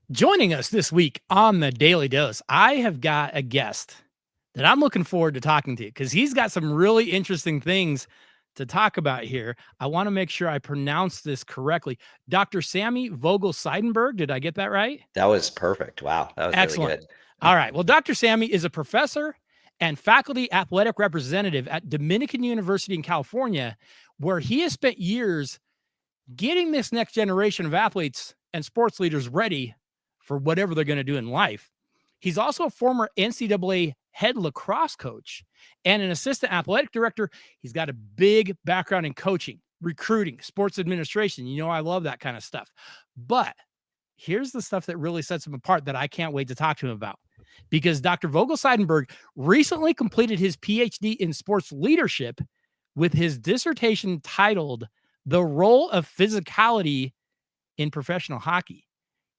Joining us this week on the Daily Dose, I have got a guest that I'm looking forward to talking to because he's got some really interesting things to talk about here. I want to make sure I pronounce this correctly. Dr. Sammy Vogel-Seidenberg, did I get that right? That was perfect. Wow, that was really Excellent. good. All right. Well, Dr. Sammy is a professor and faculty athletic representative at Dominican University in California, where he has spent years getting this next generation of athletes and sports leaders ready for whatever they're going to do in life. He's also a former NCAA head lacrosse coach and an assistant athletic director. He's got a big background in coaching, recruiting, sports administration. You know, I love that kind of stuff. But here's the stuff that really sets him apart that I can't wait to talk to him about. Because Dr. Vogel-Seidenberg recently completed his PhD in sports leadership with his dissertation titled The Role of Physicality in Professional Hockey.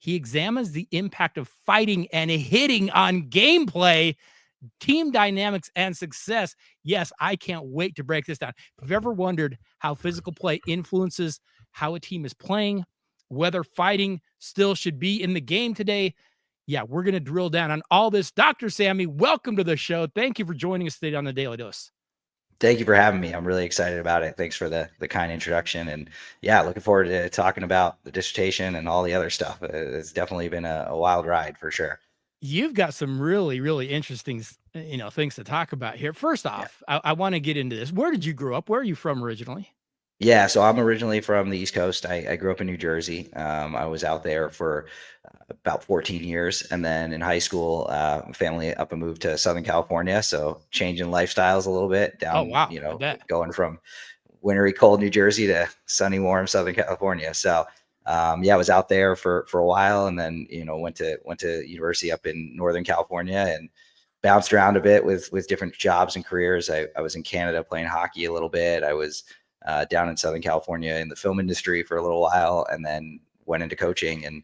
He examines the impact of fighting and hitting on gameplay, team dynamics, and success. Yes, I can't wait to break this down. If you've ever wondered how physical play influences how a team is playing, whether fighting still should be in the game today, yeah, we're going to drill down on all this. Dr. Sammy, welcome to the show. Thank you for joining us today on the Daily Dose. Thank you for having me. I'm really excited about it. Thanks for the kind introduction. And yeah, looking forward to talking about the dissertation and all the other stuff. It's definitely been a wild ride for sure. You've got some really, really interesting, things to talk about here. First Yeah. off, I want to get into this. Where did you grow up? Where are you from originally? Yeah, so I'm originally from the East Coast. I grew up in New Jersey. I was out there for about 14 years. And then in high school, family up and moved to Southern California. So changing lifestyles a little bit Oh, down, wow. I bet. going from wintry cold New Jersey to sunny, warm Southern California. So yeah, I was out there for a while, and then went to university up in Northern California and bounced around a bit with different jobs and careers. I was in Canada playing hockey a little bit. I was down in Southern California in the film industry for a little while, and then went into coaching and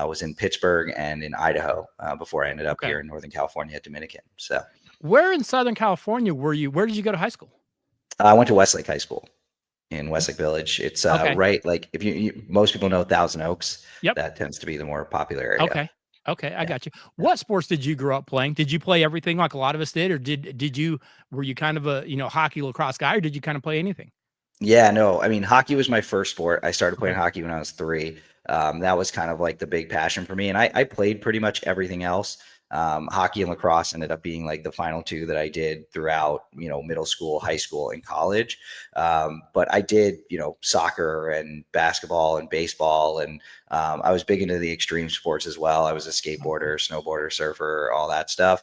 was in Pittsburgh and in Idaho before I ended up here in Northern California at Dominican. So where in Southern California were you? Where did you go to high school? I went to Westlake High School in Westlake Village. It's right, like if most people know Thousand Oaks. Yep. That tends to be the more popular area. Okay, I got you. What sports did you grow up playing? Did you play everything like a lot of us did, or were you kind of a hockey lacrosse guy, or did you kind of play anything? Yeah, no, I mean, hockey was my first sport. I started playing hockey when I was 3. That was kind of like the big passion for me. And I played pretty much everything else. Hockey and lacrosse ended up being like the final 2 that I did throughout, middle school, high school, and college. But I did, soccer and basketball and baseball. And I was big into the extreme sports as well. I was a skateboarder, snowboarder, surfer, all that stuff.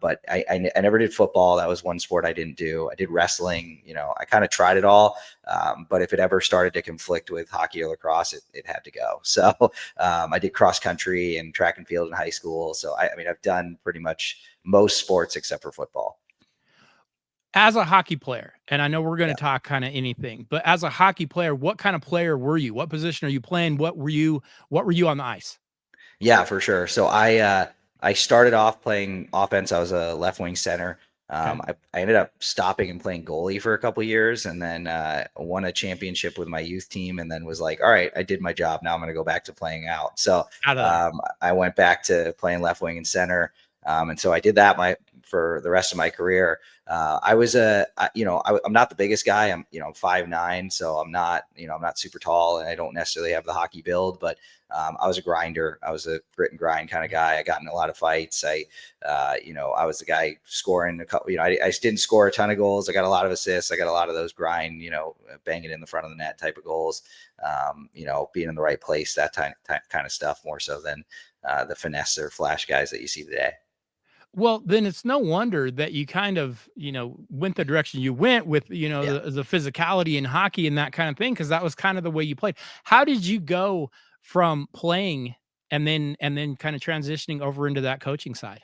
But I never did football. That was one sport I didn't do. I did wrestling. I kind of tried it all. But if it ever started to conflict with hockey or lacrosse, it had to go. So I did cross country and track and field in high school. So I mean, I've done pretty much most sports except for football. As a hockey player, and I know we're going to talk kind of anything, but as a hockey player, what kind of player were you? What position are you playing? What were you on the ice? Yeah, for sure. So I started off playing offense. I was a left wing center. I ended up stopping and playing goalie for a couple of years, and then won a championship with my youth team, and then was like, all right, I did my job. Now I'm going to go back to playing out. So I went back to playing left wing and center. And so I did that for the rest of my career. I'm not the biggest guy. I'm 5'9", so I'm not super tall, and I don't necessarily have the hockey build, but I was a grinder. I was a grit and grind kind of guy. I got in a lot of fights. I was the guy scoring a couple. I just didn't score a ton of goals. I got a lot of assists. I got a lot of those grind, banging in the front of the net type of goals. Being in the right place, that kind of stuff, more so than the finesse or flash guys that you see today. Well, then it's no wonder that you kind of, went the direction you went with, the physicality in hockey and that kind of thing, because that was kind of the way you played. How did you go from playing and then kind of transitioning over into that coaching side?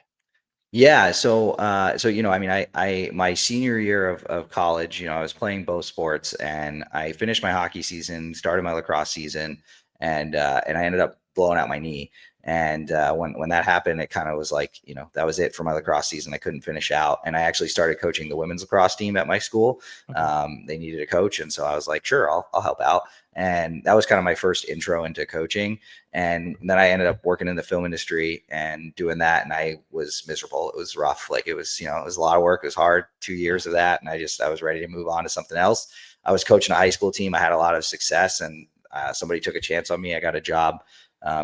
Yeah. So, I mean, my senior year of college, I was playing both sports, and I finished my hockey season, started my lacrosse season, and I ended up blowing out my knee. And when that happened, it kind of was like, that was it for my lacrosse season. I couldn't finish out, and I actually started coaching the women's lacrosse team at my school. They needed a coach, and so I was like, sure, I'll help out. And that was kind of my first intro into coaching. And then I ended up working in the film industry and doing that. And I was miserable. It was rough. Like it was, it was a lot of work. It was hard, 2 years of that. And I was ready to move on to something else. I was coaching a high school team. I had a lot of success, and somebody took a chance on me. I got a job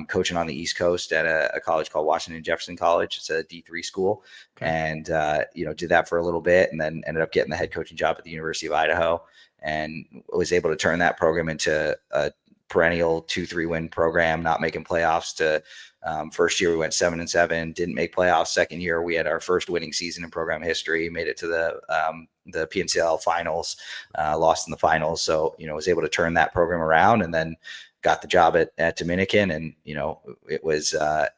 coaching on the East Coast at a college called Washington Jefferson College. It's a D3 school. Okay. And, did that for a little bit, and then ended up getting the head coaching job at the University of Idaho, and was able to turn that program into a perennial 2-3 win program, not making playoffs. To first year we went 7-7, didn't make playoffs. Second year we had our first winning season in program history, made it to the PNCL finals, lost in the finals. So, was able to turn that program around, and then got the job at Dominican. And, it was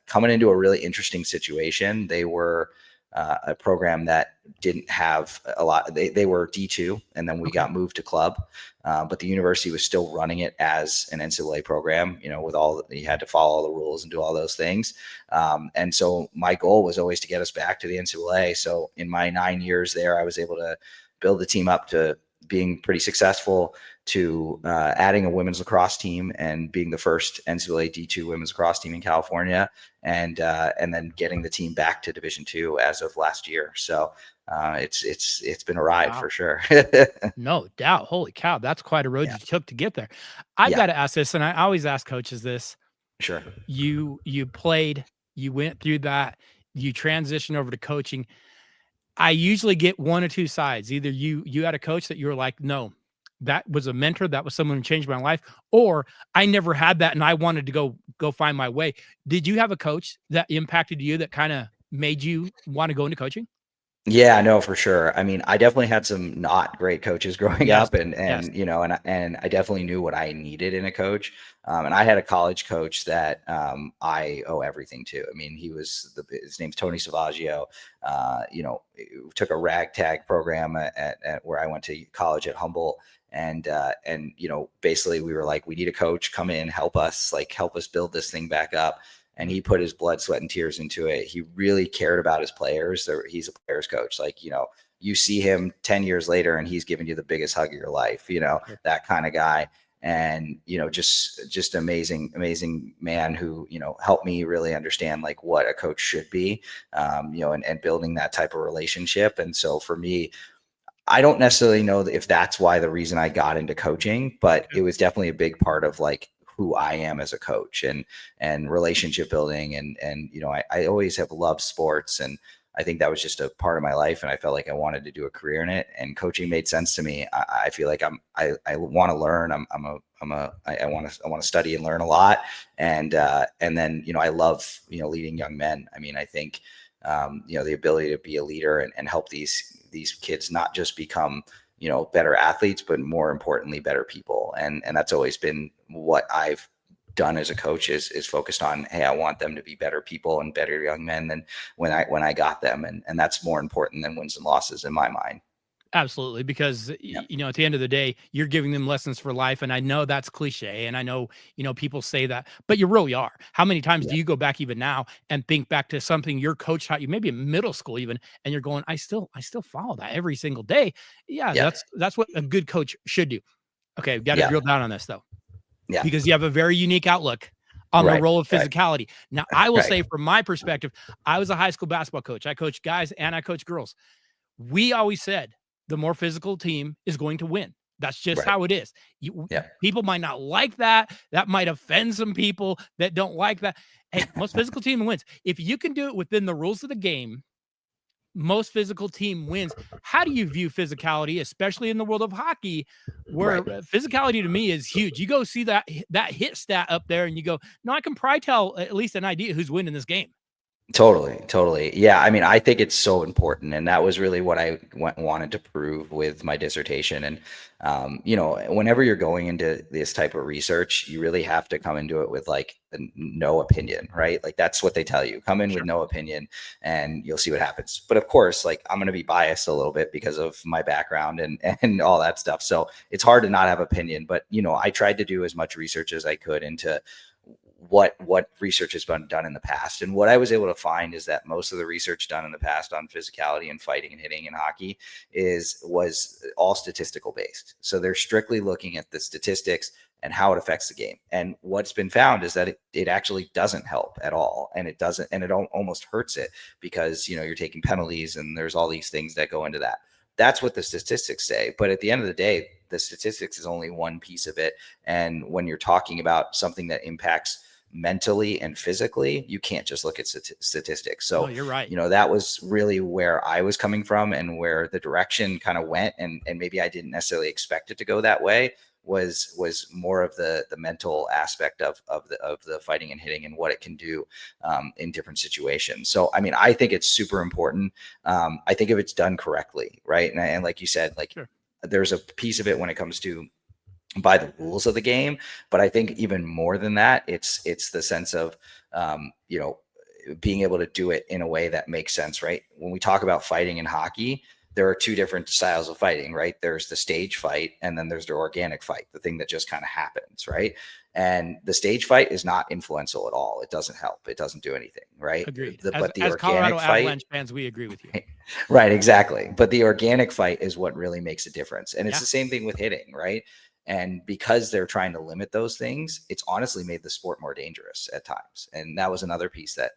coming into a really interesting situation. They were a program that didn't have a lot. They were D2, and then we got moved to club. But the university was still running it as an NCAA program, with you had to follow all the rules and do all those things. And so my goal was always to get us back to the NCAA. So in my 9 years there, I was able to build the team up to being pretty successful, to adding a women's lacrosse team and being the first NCAA D2 women's lacrosse team in California, and then getting the team back to Division II as of last year. So it's been a ride for sure. No doubt. Holy cow, that's quite a road you took to get there. I've got to ask this, and I always ask coaches this. Sure. You played, you went through that, you transitioned over to coaching. I usually get one or two sides. Either you had a coach that you were like, no, that was a mentor, that was someone who changed my life, or I never had that and I wanted to go find my way. Did you have a coach that impacted you that kind of made you want to go into coaching? Yeah, no, for sure. I mean, I definitely had some not great coaches growing Yes. up, and Yes. and I definitely knew what I needed in a coach. And I had a college coach that I owe everything to. I mean, his name's Tony Savaggio. Took a ragtag program at where I went to college at Humboldt, and basically we were like, we need a coach, come in, help us build this thing back up. And he put his blood, sweat, and tears into it. He really cared about his players. He's a players coach. Like, you see him 10 years later and he's giving you the biggest hug of your life, that kind of guy. And, just amazing, amazing man who, helped me really understand like what a coach should be, and building that type of relationship. And so for me, I don't necessarily know if that's why the reason I got into coaching, but it was definitely a big part of like who I am as a coach, and relationship building. And I always have loved sports, and I think that was just a part of my life. And I felt like I wanted to do a career in it, and coaching made sense to me. I feel like I want to learn. I want to study and learn a lot. And then, I love, leading young men. I mean, I think, the ability to be a leader and help these kids not just become, better athletes, but more importantly, better people. And that's always been what I've done as a coach is focused on, hey, I want them to be better people and better young men than when I got them. And that's more important than wins and losses in my mind. Absolutely, because at the end of the day, you're giving them lessons for life, and I know that's cliche, and I know people say that, but you really are. How many times do you go back even now and think back to something your coach taught you, maybe in middle school even, and you're going, I still follow that every single day. Yeah, that's what a good coach should do. Okay, I've got to drill down on this though, because you have a very unique outlook on the role of physicality. Now, I will say from my perspective, I was a high school basketball coach. I coached guys and I coached girls. We always said the more physical team is going to win. That's just how it is. People might not like that. That might offend some people that don't like that. Hey, most physical team wins. If you can do it within the rules of the game, most physical team wins. How do you view physicality, especially in the world of hockey, where physicality to me is huge? You go see that hit stat up there and you go, no, I can probably tell at least an idea who's winning this game. Totally. Yeah. I mean, I think it's so important. And that was really what I wanted to prove with my dissertation. And, whenever you're going into this type of research, you really have to come into it with like no opinion, right? Like that's what they tell you. Come in with no opinion and you'll see what happens. But of course, like I'm going to be biased a little bit because of my background and all that stuff. So it's hard to not have opinion, but I tried to do as much research as I could into what research has been done in the past. And what I was able to find is that most of the research done in the past on physicality and fighting and hitting in hockey was all statistical based. So they're strictly looking at the statistics and how it affects the game. And what's been found is that it actually doesn't help at all. And it almost hurts it because, you're taking penalties and there's all these things that go into that. That's what the statistics say. But at the end of the day, the statistics is only one piece of it. And when you're talking about something that impacts mentally and physically, you can't just look at statistics. So you're right. That was really where I was coming from and where the direction kind of went. And maybe I didn't necessarily expect it to go that way, was more of the mental aspect of the fighting and hitting and what it can do in different situations. So, I mean, I think it's super important. I think if it's done correctly, right? And like you said, like Sure. There's a piece of it when it comes to by the rules of the game, but I think even more than that, it's the sense of being able to do it in a way that makes sense, right? When we talk about fighting in hockey, there are two different styles of fighting, right? There's the stage fight, and then there's the organic fight, the thing that just kind of happens, right? And the stage fight is not influential at all. It doesn't help. It doesn't do anything, right? Agreed. But the as organic Colorado fight, Avalanche fans, we agree with you. right? Exactly. But the organic fight is what really makes a difference, and it's Yeah. the same thing with hitting, right? And because they're trying to limit those things, it's honestly made the sport more dangerous at times. And that was another piece that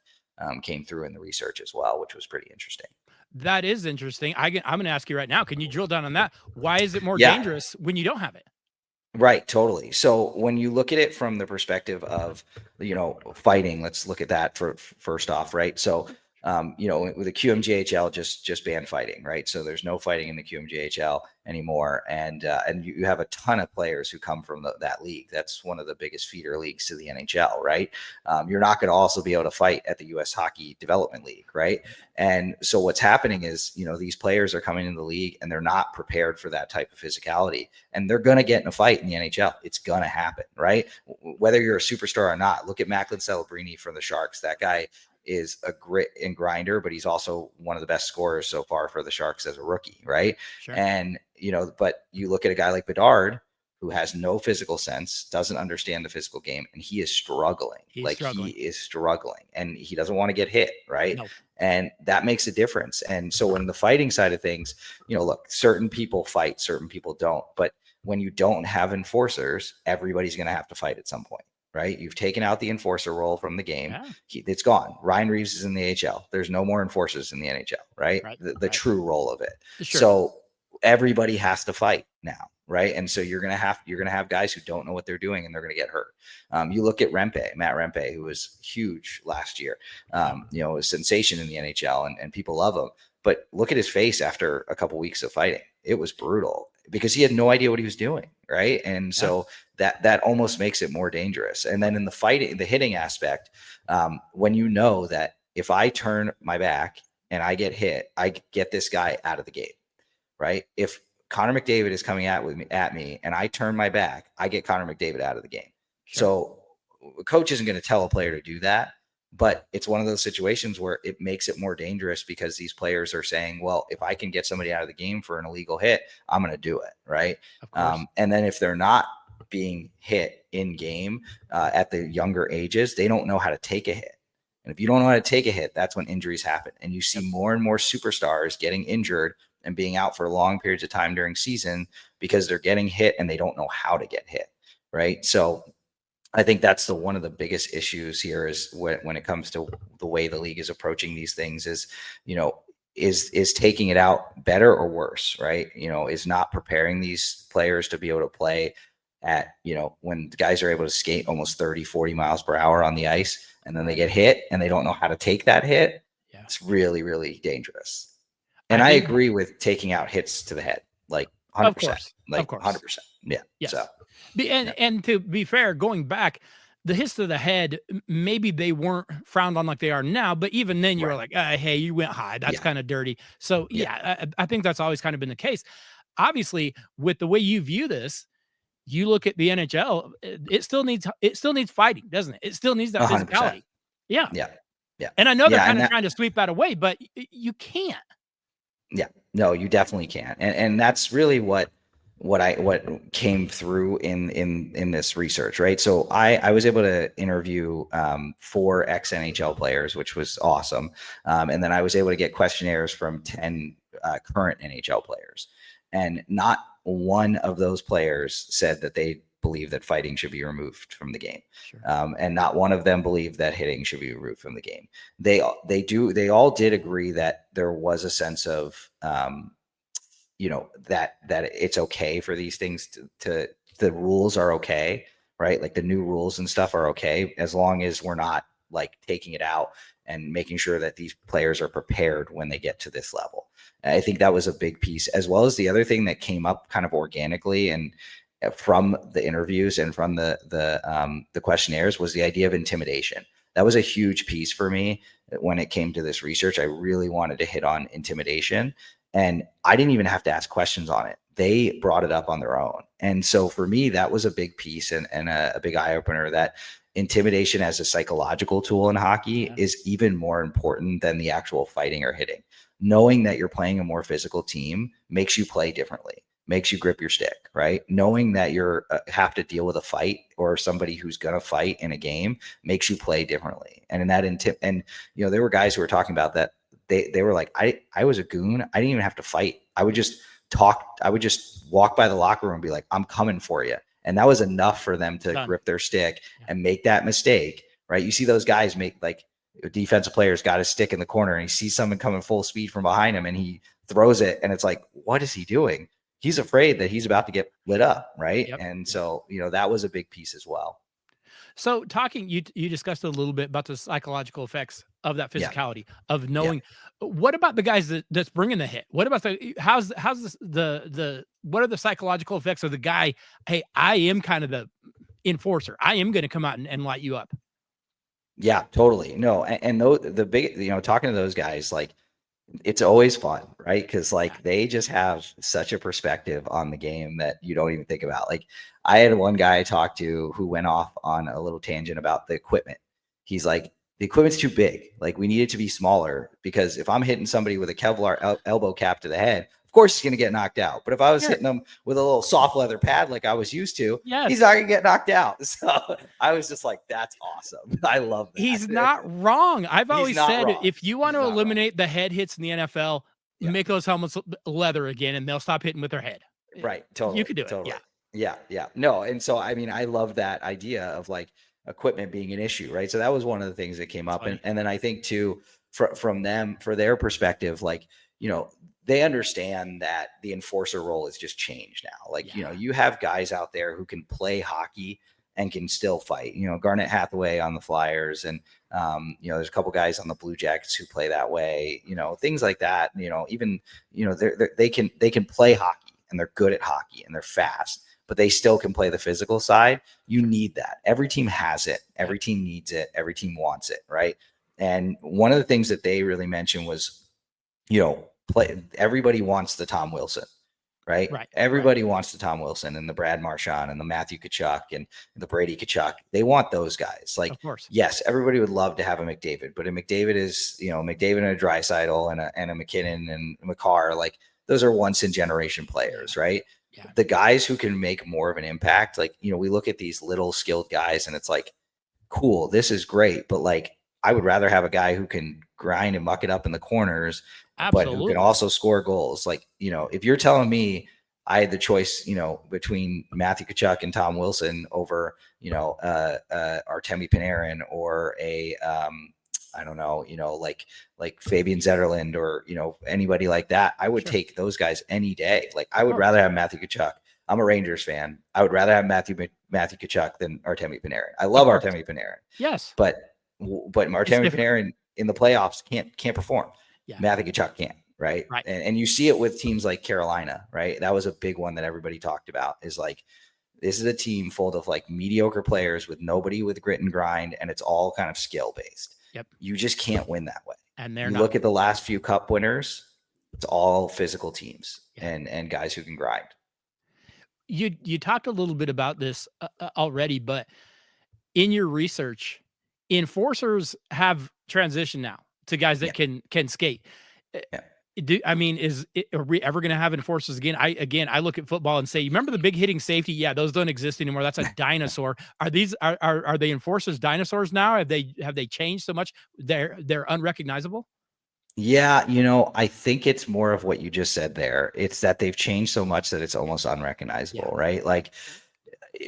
came through in the research as well, which was pretty interesting. That is interesting. I'm going to ask you right now. Can you drill down on that? Why is it more Yeah. dangerous when you don't have it? Right, totally. So when you look at it from the perspective of, fighting, let's look at that first off, right? So, with the QMJHL just banned fighting, right? So there's no fighting in the QMJHL anymore, and you have a ton of players who come from that league. That's one of the biggest feeder leagues to the NHL, right? You're not going to also be able to fight at the U.S. Hockey Development League, right? And so what's happening is, these players are coming into the league and they're not prepared for that type of physicality, and they're going to get in a fight in the NHL. It's going to happen, right? Whether you're a superstar or not. Look at Macklin Celebrini from the Sharks. That guy is a grit and grinder, but he's also one of the best scorers so far for the Sharks as a rookie, right? Sure. And, but you look at a guy like Bedard, who has no physical sense, doesn't understand the physical game, and he is struggling. He is struggling, and he doesn't want to get hit, right? No. And that makes a difference. And so when the fighting side of things, look, certain people fight, certain people don't. But when you don't have enforcers, everybody's going to have to fight at some point, right? You've taken out the enforcer role from the game. Yeah. It's gone. Ryan Reeves is in the AHL. There's no more enforcers in the NHL, right? The true role of it. Sure. So everybody has to fight now, right? And so you're gonna have guys who don't know what they're doing, and they're gonna get hurt. You look at Matt Rempe, who was huge last year, a sensation in the NHL, and people love him. But look at his face after a couple weeks of fighting. It was brutal because he had no idea what he was doing, right? And so that almost makes it more dangerous. And then in the fighting, the hitting aspect, when you know that if I turn my back and I get hit, I get this guy out of the game, right? If Connor McDavid is coming at me and I turn my back, I get Connor McDavid out of the game. Sure. So a coach isn't going to tell a player to do that, but it's one of those situations where it makes it more dangerous because these players are saying, well, if I can get somebody out of the game for an illegal hit, I'm going to do it, right? Of course. And then if they're not being hit in game at the younger ages, they don't know how to take a hit. And if you don't know how to take a hit, that's when injuries happen. And you see more and more superstars getting injured and being out for long periods of time during season because they're getting hit and they don't know how to get hit, right? So I think that's one of the biggest issues here is when it comes to the way the league is approaching these things is, is taking it out better or worse, right? Is not preparing these players to be able to play at, when the guys are able to skate almost 30, 40 miles per hour on the ice, and then they get hit and they don't know how to take that hit. Yeah. It's really, really dangerous. And I agree with taking out hits to the head, like 100%, of course. 100%. Yeah. Yes. So, and to be fair, going back, the hits to the head, maybe they weren't frowned on like they are now, but even then you were like, hey, you went high. That's kind of dirty. So I think that's always kind of been the case. Obviously, with the way you view this, you look at the NHL, it still needs fighting, doesn't it? It still needs that 100%. Physicality. Yeah. Yeah. Yeah. And I know they're kind of trying to sweep that away, but you can't. Yeah, no, you definitely can't. And that's really what came through in this research, right? So I was able to interview 4 ex-NHL players, which was awesome. And then I was able to get questionnaires from 10 current NHL players. And not one of those players said that they believe that fighting should be removed from the game. Sure. And not one of them believed that hitting should be removed from the game. They all did agree that there was a sense of, that it's okay for these things to the rules are okay, right? Like the new rules and stuff are okay, as long as we're not like taking it out and making sure that these players are prepared when they get to this level. And I think that was a big piece, as well as the other thing that came up kind of organically and from the interviews and from the questionnaires was the idea of intimidation. That was a huge piece for me when it came to this research. I really wanted to hit on intimidation, and I didn't even have to ask questions on it. They brought it up on their own. And so for me, that was a big piece and a big eye opener, that intimidation as a psychological tool in hockey is even more important than the actual fighting or hitting. Knowing that you're playing a more physical team makes you play differently, makes you grip your stick, right? Knowing that you're have to deal with a fight or somebody who's going to fight in a game makes you play differently. And in that there were guys who were talking about that. They were like, I was a goon. I didn't even have to fight. I would just talk. I would just walk by the locker room and be like, I'm coming for you. And that was enough for them to grip their stick and make that mistake, right? You see those guys make, like, defensive players got his stick in the corner and he sees someone coming full speed from behind him and he throws it. And it's like, what is he doing? He's afraid that he's about to get lit up, right? And so, that was a big piece as well. So you discussed a little bit about the psychological effects of that physicality of knowing. What about the guys that's bringing the hit? What about how's this, what are the psychological effects of the guy? Hey, I am kind of the enforcer. I am going to come out and light you up. Yeah, totally. No. And the big, talking to those guys, like, it's always fun, right? Because like they just have such a perspective on the game that you don't even think about. Like, I had one guy I talked to who went off on a little tangent about the equipment. He's like, the equipment's too big. Like, we need it to be smaller, because if I'm hitting somebody with a Kevlar elbow cap to the head, of course he's going to get knocked out. But if I was hitting them with a little soft leather pad like I was used to, he's not going to get knocked out. So I was just like, that's awesome. I love that. He's not wrong. I've always said, if you want to eliminate the head hits in the NFL, make those helmets leather again, and they'll stop hitting with their head. Right. Totally. You could do it. Yeah. No. And so, I mean, I love that idea of like equipment being an issue, right? So that was one of the things that came up. And then I think too, from them, for their perspective, like, they understand that the enforcer role has just changed now. Like, you have guys out there who can play hockey and can still fight, Garnet Hathaway on the Flyers. And, there's a couple guys on the Blue Jackets who play that way, things like that, even, they can play hockey and they're good at hockey and they're fast, but they still can play the physical side. You need that. Every team has it. Every team needs it. Every team wants it. Right. And one of the things that they really mentioned was, everybody wants the Tom Wilson, right? Everybody wants the Tom Wilson and the Brad Marchand and the Matthew Tkachuk and the Brady Tkachuk. They want those guys. Like, of course, yes, everybody would love to have a McDavid, but a McDavid is, McDavid and a Draisaitl and a McKinnon and a McCarr. Like, those are once in generation players, right? Yeah. The guys who can make more of an impact, like, we look at these little skilled guys and it's like, cool, this is great, but like, I would rather have a guy who can grind and muck it up in the corners, but who can also score goals. Like, if you're telling me I had the choice, between Matthew Tkachuk and Tom Wilson over, Artemi Panarin or I don't know, like Fabian Zetterlund or, anybody like that, I would take those guys any day. Like, I would rather have Matthew Tkachuk. I'm a Rangers fan. I would rather have Matthew Tkachuk than Artemi Panarin. I love Artemi Panarin. Yes. But Artemi Panarin in the playoffs can't perform. Yeah. Matthew Tkachuk can't, right? And you see it with teams like Carolina, right? That was a big one that everybody talked about, is like, this is a team full of like mediocre players with nobody with grit and grind, and it's all kind of skill based. Yep. You just can't win that way. And they're look at the last few cup winners, it's all physical teams and guys who can grind. You talked a little bit about this already, but in your research, enforcers have transitioned now to guys that can skate. Are we ever going to have enforcers again? I look at football and say, you remember the big hitting safety? Yeah, those don't exist anymore. That's a dinosaur. Are the enforcers dinosaurs now? Have they changed so much they're unrecognizable? Yeah, I think it's more of what you just said there. It's that they've changed so much that it's almost unrecognizable, right? Like,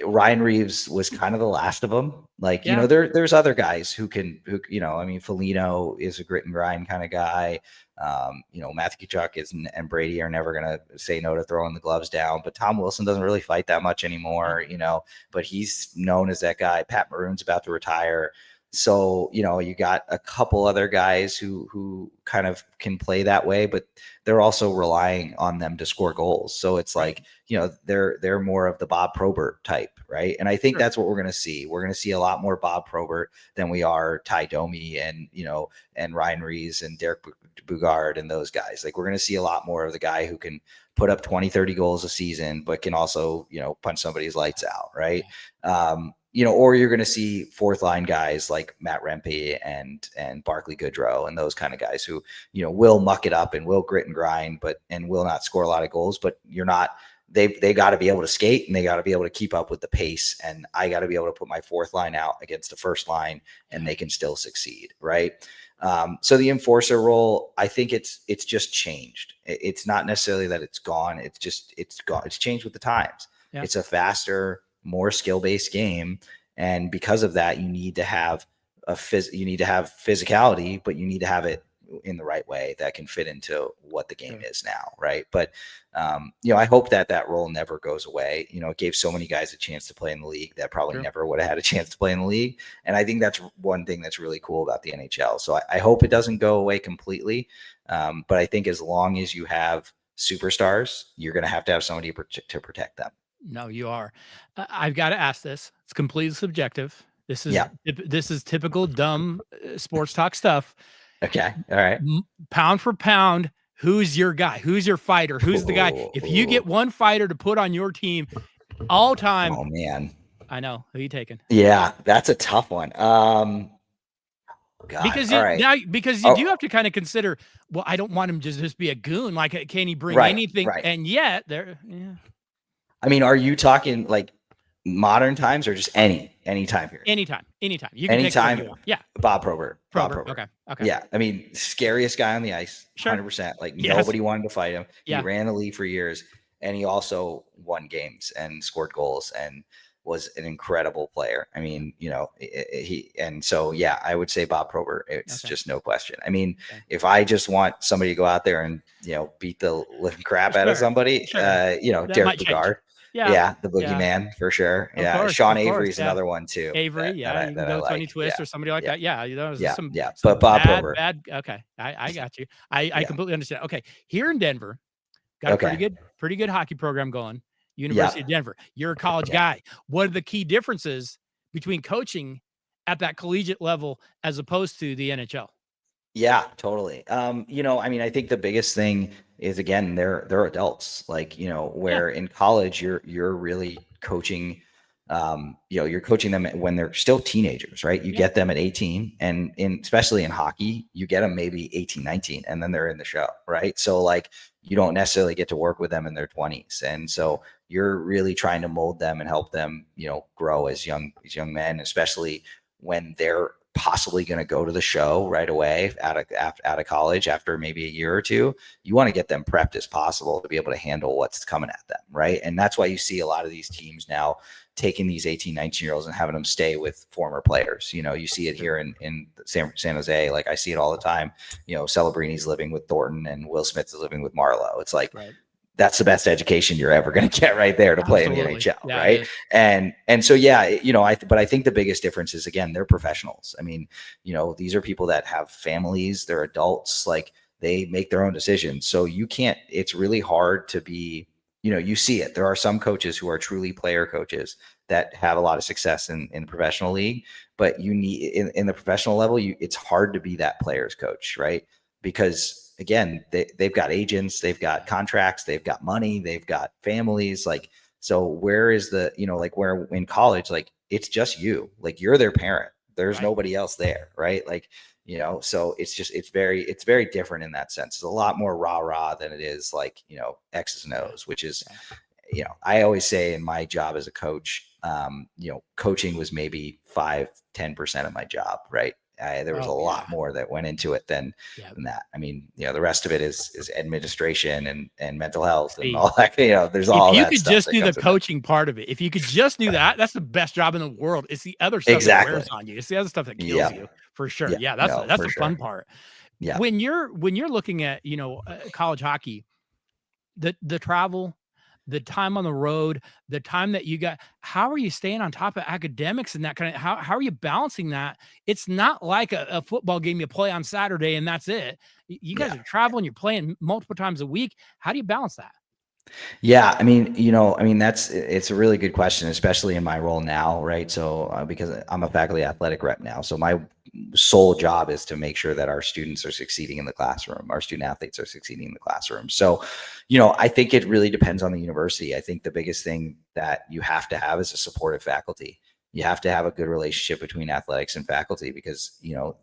Ryan Reeves was kind of the last of them. Like, Yeah. there's other guys who, I mean, Foligno is a grit and grind kind of guy. Matthew Tkachuk and Brady are never going to say no to throwing the gloves down, but Tom Wilson doesn't really fight that much anymore, but he's known as that guy. Pat Maroon's about to retire. So, you got a couple other guys who kind of can play that way, but they're also relying on them to score goals. So it's like, they're more of the Bob Probert type, right? And I think that's what we're going to see. We're going to see a lot more Bob Probert than we are Ty Domi and Ryan Reeves and Derek Bugard and those guys. Like, we're going to see a lot more of the guy who can put up 20, 30 goals a season, but can also, punch somebody's lights out, right? Or you're going to see fourth line guys like Matt Rempe and Barclay Goodrow and those kind of guys who, will muck it up and will grit and grind, and will not score a lot of goals, but they got to be able to skate and they got to be able to keep up with the pace. And I got to be able to put my fourth line out against the first line and they can still succeed. Right. So the enforcer role, I think it's just changed. It's not necessarily that it's gone. It's gone. It's changed with the times. Yeah. It's a faster, more skill-based game. And because of that, you need to have physicality, but you need to have it in the right way that can fit into what the game is now. Right. But, I hope that role never goes away. It gave so many guys a chance to play in the league that probably never would have had a chance to play in the league. And I think that's one thing that's really cool about the NHL. So I hope it doesn't go away completely. But I think as long as you have superstars, you're going to have somebody to protect them. No, you are. I've got to ask this. It's completely subjective. This is typical dumb sports talk stuff. Okay. All right. Pound for pound, who's your guy? Who's your fighter? Who's the guy? If you get one fighter to put on your team all time. Oh man. I know. Who are you taking? Yeah, that's a tough one. God, because you do have to kind of consider, well, I don't want him to just be a goon. Like, can he bring anything? Right. And yet I mean, are you talking like modern times or just any time period? Anytime. You can anytime. Pick yeah. Bob Probert. Okay. Yeah. I mean, scariest guy on the ice, 100%. Like nobody wanted to fight him. Yeah. He ran the league for years, and he also won games and scored goals and was an incredible player. I mean, I would say Bob Probert. It's just no question. I mean, if I just want somebody to go out there and, beat the living crap out of somebody, Derek Bugard. Yeah, the boogeyman for sure. Yeah, Sean Avery's another one too. Avery, you can go Tony Twist or somebody like that. Yeah, some but Bob Probert. Okay, I got you. I completely understand. Okay, here in Denver, got a pretty good hockey program going. University of Denver. You're a college guy. What are the key differences between coaching at that collegiate level as opposed to the NHL? Yeah, totally. I mean, I think the biggest thing is, again, they're adults. Like, where in college you're really coaching, you're coaching them when they're still teenagers, right? You get them at 18, and especially in hockey, you get them maybe 18, 19, and then they're in the show, right? So like, you don't necessarily get to work with them in their 20s. And so you're really trying to mold them and help them, grow as young men, especially when they're possibly going to go to the show right away out of college after maybe a year or two. You want to get them prepped as possible to be able to handle what's coming at them, right? And that's why you see a lot of these teams now taking these 18, 19-year-olds and having them stay with former players. You see it here in San Jose. Like, I see it all the time. Celebrini's living with Thornton and Will Smith is living with Marlowe. It's like, that's the best education you're ever going to get right there to play in the NHL. Yeah, right. And so, but I think the biggest difference is, again, they're professionals. I mean, these are people that have families, they're adults, like they make their own decisions. So it's really hard to be, you see it. There are some coaches who are truly player coaches that have a lot of success in the professional league, but you need in the professional level, it's hard to be that player's coach, right? Because again, they've got agents, they've got contracts, they've got money, they've got families. Like, so where is where in college, like, it's just you, like, you're their parent. There's nobody else there. Right. Like, so it's very different in that sense. It's a lot more rah than it is like, X's and O's, which is, I always say in my job as a coach, coaching was maybe 5-10% of my job. Right. There was a lot more that went into it than that. I mean, the rest of it is administration and mental health and all that. There's all if you that could stuff just that do the comes with it. coaching part of it, if you could just do that, that's the best job in the world. It's the other stuff that wears on you. It's the other stuff that kills you for sure. Yeah, that's the fun part. Yeah. When you're looking at college hockey, the travel, the time on the road, the time that you got, how are you staying on top of academics and that kind of, how are you balancing that? It's not like a football game you play on Saturday and that's it. You guys are traveling, you're playing multiple times a week. How do you balance that? Yeah, I mean, it's a really good question, especially in my role now, right? So because I'm a faculty athletic rep now, so my sole job is to make sure that our students are succeeding in the classroom, our student athletes are succeeding in the classroom. So, I think it really depends on the university. I think the biggest thing that you have to have is a supportive faculty. You have to have a good relationship between athletics and faculty because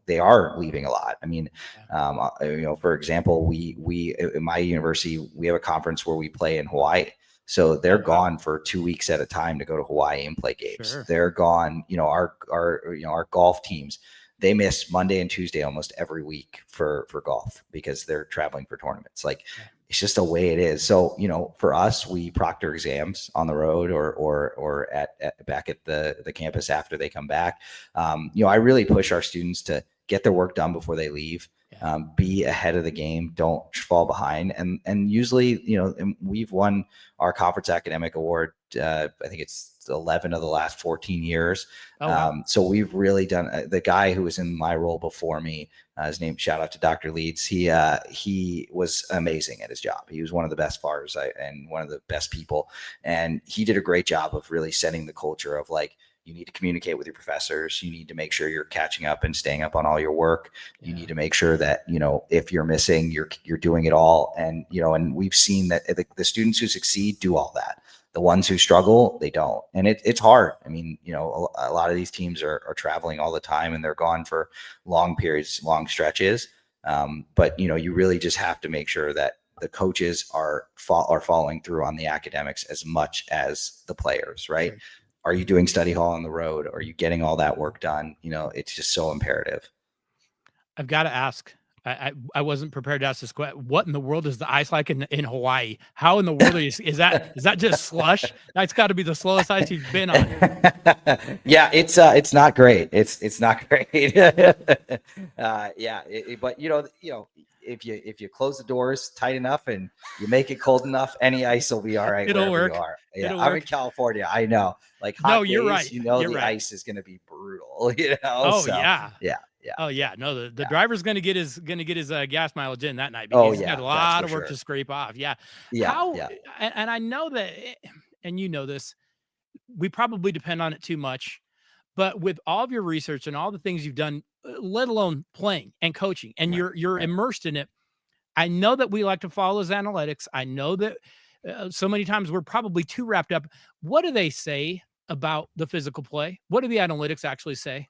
they are leaving a lot. I mean, for example, we in my university we have a conference where we play in Hawaii, so they're gone for 2 weeks at a time to go to Hawaii and play games. Sure. They're gone. Our golf teams, they miss Monday and Tuesday almost every week for golf because they're traveling for tournaments. Like it's just the way it is. So, for us, we proctor exams on the road or back at the campus after they come back. I really push our students to get their work done before they leave. Be ahead of the game, don't fall behind. And usually, we've won our conference academic award. I think it's 11 of the last 14 years. So we've really done. The guy who was in my role before me, his name, shout out to Dr. Leeds. He was amazing at his job. He was one of the best VARs and one of the best people. And he did a great job of really setting the culture of like, you need to communicate with your professors. You need to make sure you're catching up and staying up on all your work. You need to make sure that, if you're missing, you're doing it all. And, and we've seen that the students who succeed do all that. The ones who struggle, they don't. And it's hard. I mean, a lot of these teams are traveling all the time and they're gone for long periods, long stretches. But, you really just have to make sure that the coaches are following through on the academics as much as the players, right? Sure. Are you doing study hall on the road? Are you getting all that work done? It's just so imperative. I've got to ask. I wasn't prepared to ask this question. What in the world is the ice like in Hawaii? How in the world is that just slush? That's got to be the slowest ice you've been on. Yeah, it's not great. It's not great. But if you close the doors tight enough and you make it cold enough, any ice will be all right. It'll work. You are. Yeah, It'll I'm work. in California. I know. Like hot no, you're days, right. The right. ice is going to be brutal. Oh so, yeah. Yeah. Oh yeah. No, the driver's gonna get his gas mileage in that night because he's got a lot of work to scrape off. Yeah. And I know that, and this, we probably depend on it too much, but with all of your research and all the things you've done, let alone playing and coaching, and you're immersed in it. I know that we like to follow his analytics. I know that so many times we're probably too wrapped up. What do they say about the physical play? What do the analytics actually say?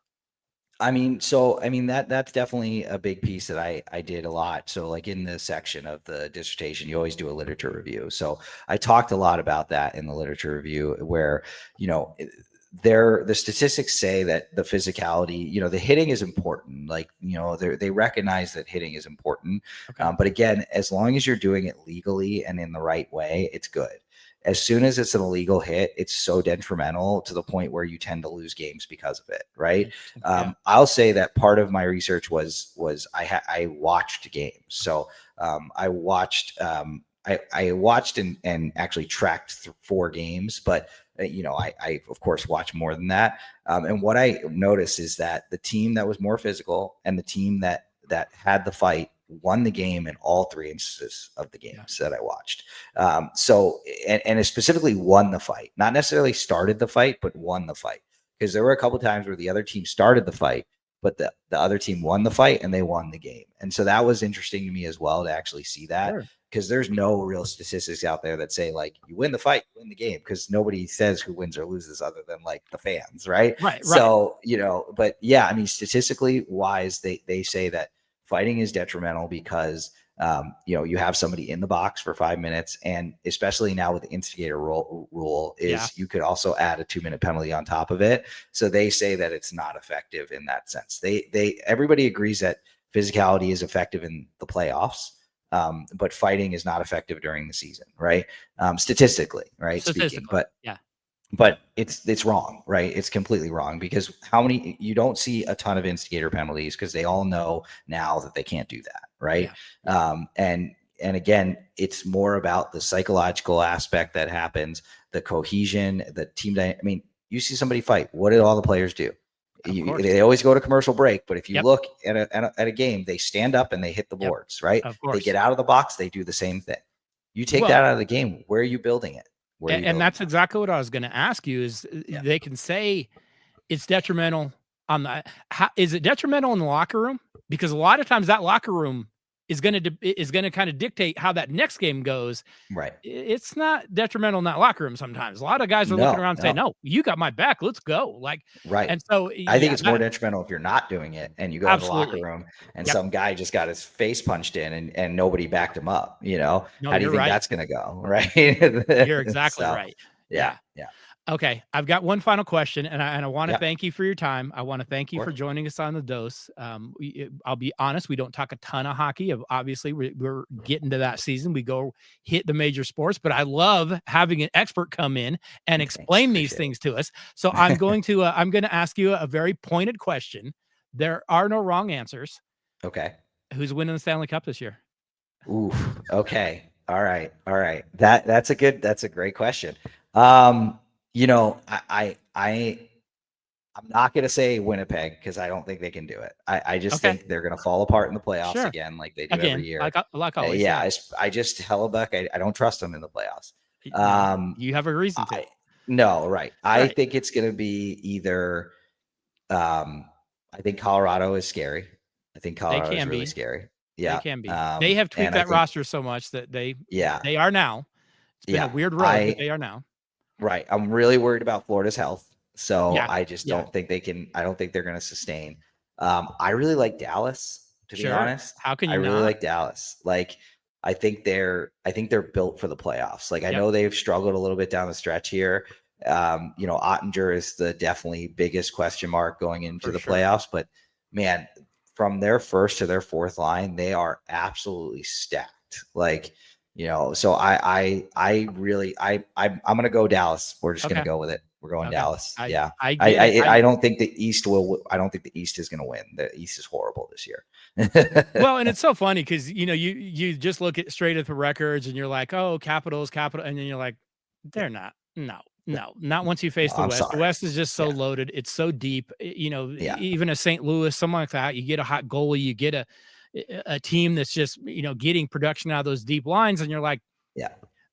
That's definitely a big piece that I did a lot. So like in the section of the dissertation, you always do a literature review. So I talked a lot about that in the literature review where, the statistics say that the physicality, the hitting is important. Like, they recognize that hitting is important. Okay. But again, as long as you're doing it legally and in the right way, it's good. As soon as it's an illegal hit, it's so detrimental to the point where you tend to lose games because of it. Right. I'll say that part of my research was I watched games. So I watched and actually tracked 4 games, but I of course watch more than that. And what I noticed is that the team that was more physical and the team that had the fight won the game in all 3 instances of the games that I watched. And it specifically won the fight, not necessarily started the fight, but won the fight. Because there were a couple of times where the other team started the fight, but the other team won the fight and they won the game. And so that was interesting to me as well to actually see that, because there's no real statistics out there that say like you win the fight, you win the game, because nobody says who wins or loses other than like the fans. Right. So, but yeah, statistically wise, they say that fighting is detrimental because You have somebody in the box for 5 minutes, and especially now with the instigator rule is you could also add a 2-minute penalty on top of it. So they say that it's not effective in that sense. Everybody agrees that physicality is effective in the playoffs. But fighting is not effective during the season, right? Statistically, right? Speaking, but it's wrong, right? It's completely wrong, because you don't see a ton of instigator penalties because they all know now that they can't do that, right? And again, it's more about the psychological aspect that happens, the cohesion, the team. I mean, you see somebody fight. What did all the players do? They always go to commercial break, but if you look at a game, they stand up and they hit the boards, right? They get out of the box, they do the same thing. You take that out of the game, where are you building it? And that's exactly what I was going to ask you is they can say it's detrimental on the, is it detrimental in the locker room? Because a lot of times that locker room is going to kind of dictate how that next game goes. Right. It's not detrimental in that locker room. Sometimes a lot of guys are looking around and saying, no, you got my back. Let's go. Right. And so I think it's more detrimental if you're not doing it and you go to the locker room and some guy just got his face punched in and nobody backed him up. How do you think that's going to go? Right. You're exactly right. Yeah. Okay, I've got one final question, and I want to thank you for your time. I want to thank you for joining us on the Dose. I'll be honest, we don't talk a ton of hockey. Obviously, we're getting to that season. We go hit the major sports, but I love having an expert come in and explain these things to us. So I'm going to ask you a very pointed question. There are no wrong answers. Okay. Who's winning the Stanley Cup this year? Ooh. Okay. All right. That's a great question. I'm not going to say Winnipeg because I don't think they can do it. I just think they're going to fall apart in the playoffs again, like they do every year. Like always. I just Hellebuyck. I don't trust them in the playoffs. You have a reason to. No, right. I think it's going to be either. I think Colorado is scary. I think Colorado is really scary. Yeah, they can be. They have tweaked that roster so much that they are now. It's been a weird road, but they are now. Right. I'm really worried about Florida's health. So I just don't think they can. I don't think they're going to sustain. I really like Dallas, to be honest. How can you really like Dallas. I think they're built for the playoffs. I know they've struggled a little bit down the stretch here. Ottinger is the definitely biggest question mark going into the playoffs, but man, from their first to their fourth line, they are absolutely stacked. So I'm going to go Dallas. We're just going to go with it. We're going Dallas. I don't think the East will. I don't think the East is going to win. The East is horrible this year. Well, and it's so funny because you just look at straight at the records and you're like, oh, Capitals, and then you're like, they're not. No, not once you face the West. Sorry. The West is just so loaded. It's so deep. Even a St. Louis, someone like that, you get a hot goalie, you get a team that's just getting production out of those deep lines, and you're like,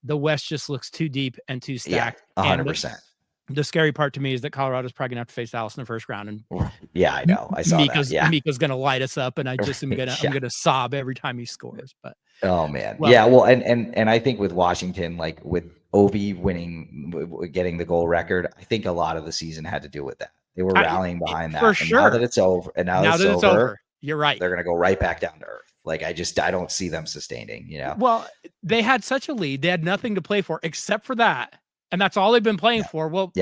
the West just looks too deep and too stacked. 100%. The scary part to me is that Colorado's probably gonna have to face Dallas in the first round, and I know. I saw Miko's, that. Yeah, Miko's gonna light us up, and I just am gonna sob every time he scores. But oh man, well, and I think with Washington, with Ovi getting the goal record, I think a lot of the season had to do with that. They were rallying behind that. For sure. Now that it's over, it's over, you're right. They're gonna go right back down to earth. I don't see them sustaining. Well, they had such a lead; they had nothing to play for except for that. And that's all they've been playing for. Well,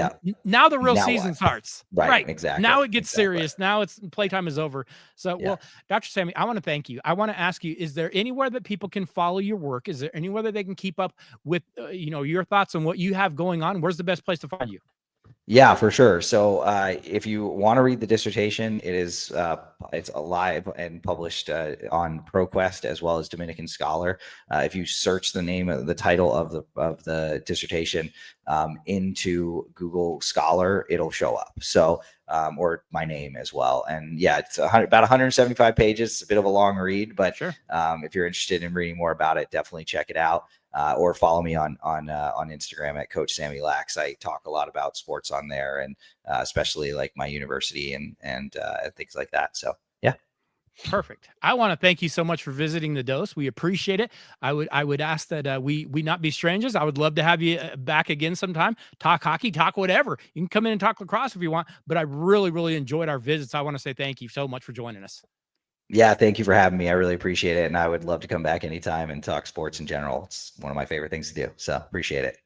now the real season starts. Right. Exactly. Now it gets serious. Now it's playtime is over. So, well, Dr. Sammy, I want to thank you. I want to ask you, is there anywhere that people can follow your work? Is there anywhere that they can keep up with, your thoughts on what you have going on? Where's the best place to find you? Yeah, for sure. So if you want to read the dissertation, it's live and published on ProQuest as well as Dominican Scholar. If you search the name of the title of the dissertation into Google Scholar, it'll show up. So or my name as well. And it's about 175 pages. It's a bit of a long read, but if you're interested in reading more about it, definitely check it out. Or follow me on Instagram at Coach Sammy Lax. I talk a lot about sports on there, and especially my university and things like that. So perfect. I want to thank you so much for visiting the Dose. We appreciate it. I would ask that we not be strangers. I would love to have you back again sometime. Talk hockey, talk whatever. You can come in and talk lacrosse if you want. But I really, really enjoyed our visits. I want to say thank you so much for joining us. Yeah, thank you for having me. I really appreciate it. And I would love to come back anytime and talk sports in general. It's one of my favorite things to do. So appreciate it.